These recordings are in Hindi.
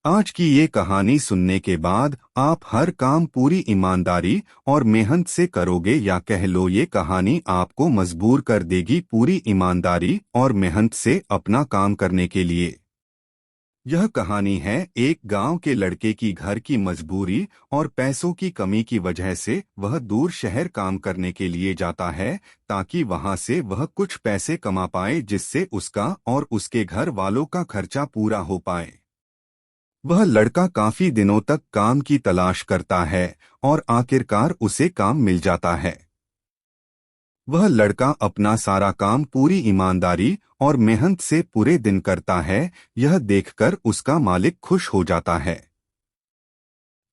आज की ये कहानी सुनने के बाद आप हर काम पूरी ईमानदारी और मेहनत से करोगे, या कह लो ये कहानी आपको मजबूर कर देगी पूरी ईमानदारी और मेहनत से अपना काम करने के लिए। यह कहानी है एक गांव के लड़के की। घर की मजबूरी और पैसों की कमी की वजह से वह दूर शहर काम करने के लिए जाता है, ताकि वहां से वह कुछ पैसे कमा पाए, जिससे उसका और उसके घर वालों का खर्चा पूरा हो पाए। वह लड़का काफी दिनों तक काम की तलाश करता है और आखिरकार उसे काम मिल जाता है। वह लड़का अपना सारा काम पूरी ईमानदारी और मेहनत से पूरे दिन करता है। यह देखकर उसका मालिक खुश हो जाता है।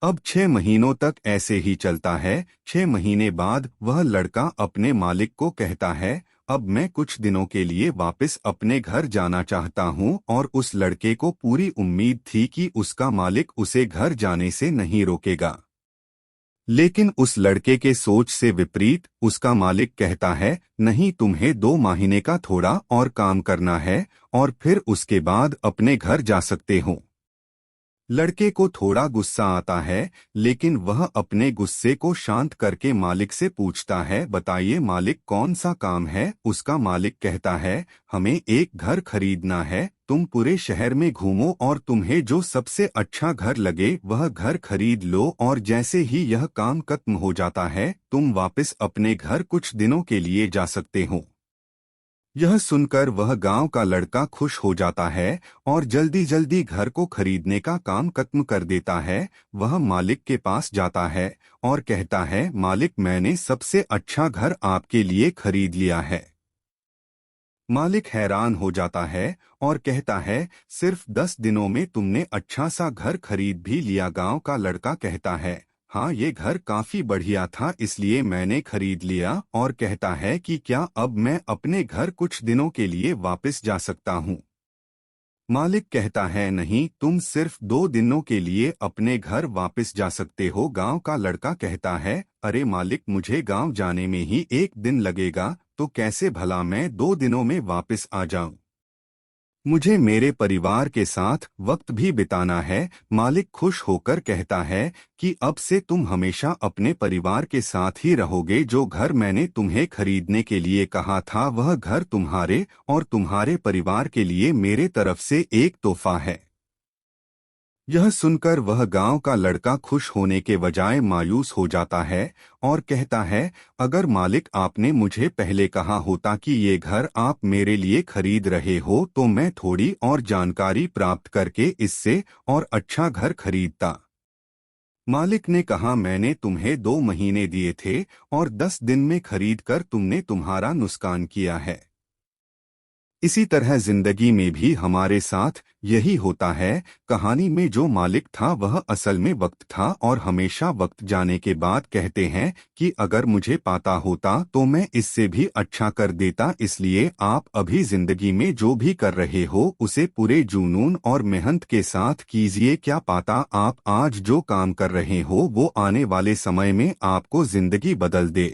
अब 6 महीनों तक ऐसे ही चलता है। 6 महीने बाद वह लड़का अपने मालिक को कहता है, अब मैं कुछ दिनों के लिए वापस अपने घर जाना चाहता हूँ। और उस लड़के को पूरी उम्मीद थी कि उसका मालिक उसे घर जाने से नहीं रोकेगा। लेकिन उस लड़के के सोच से विपरीत उसका मालिक कहता है, नहीं, तुम्हें 2 महीने का थोड़ा और काम करना है और फिर उसके बाद अपने घर जा सकते हो। लड़के को थोड़ा गुस्सा आता है, लेकिन वह अपने गुस्से को शांत करके मालिक से पूछता है, बताइए मालिक, कौन सा काम है। उसका मालिक कहता है, हमें एक घर खरीदना है। तुम पूरे शहर में घूमो और तुम्हें जो सबसे अच्छा घर लगे वह घर खरीद लो, और जैसे ही यह काम खत्म हो जाता है तुम वापस अपने घर कुछ दिनों के लिए जा सकते हो। यह सुनकर वह गांव का लड़का खुश हो जाता है और जल्दी जल्दी घर को खरीदने का काम खत्म कर देता है। वह मालिक के पास जाता है और कहता है, मालिक, मैंने सबसे अच्छा घर आपके लिए खरीद लिया है। मालिक हैरान हो जाता है और कहता है, सिर्फ 10 दिनों में तुमने अच्छा सा घर खरीद भी लिया। गांव का लड़का कहता है, हाँ, ये घर काफी बढ़िया था इसलिए मैंने खरीद लिया। और कहता है कि क्या अब मैं अपने घर कुछ दिनों के लिए वापस जा सकता हूँ। मालिक कहता है, नहीं, तुम सिर्फ 2 दिनों के लिए अपने घर वापस जा सकते हो। गांव का लड़का कहता है, अरे मालिक, मुझे गांव जाने में ही 1 दिन लगेगा, तो कैसे भला मैं 2 दिनों में वापस आ जाऊं। मुझे मेरे परिवार के साथ वक्त भी बिताना है। मालिक खुश होकर कहता है कि अब से तुम हमेशा अपने परिवार के साथ ही रहोगे। जो घर मैंने तुम्हें खरीदने के लिए कहा था वह घर तुम्हारे और तुम्हारे परिवार के लिए मेरे तरफ से एक तोहफा है। यह सुनकर वह गांव का लड़का खुश होने के बजाय मायूस हो जाता है और कहता है, अगर मालिक आपने मुझे पहले कहा होता कि ये घर आप मेरे लिए खरीद रहे हो तो मैं थोड़ी और जानकारी प्राप्त करके इससे और अच्छा घर खरीदता। मालिक ने कहा, मैंने तुम्हें 2 महीने दिए थे और 10 दिन में खरीद कर तुमने तुम्हारा नुकसान किया है। इसी तरह जिंदगी में भी हमारे साथ यही होता है। कहानी में जो मालिक था वह असल में वक्त था, और हमेशा वक्त जाने के बाद कहते हैं कि अगर मुझे पता होता तो मैं इससे भी अच्छा कर देता। इसलिए आप अभी जिंदगी में जो भी कर रहे हो उसे पूरे जुनून और मेहनत के साथ कीजिए। क्या पता आप आज जो काम कर रहे हो वो आने वाले समय में आपको जिंदगी बदल दे।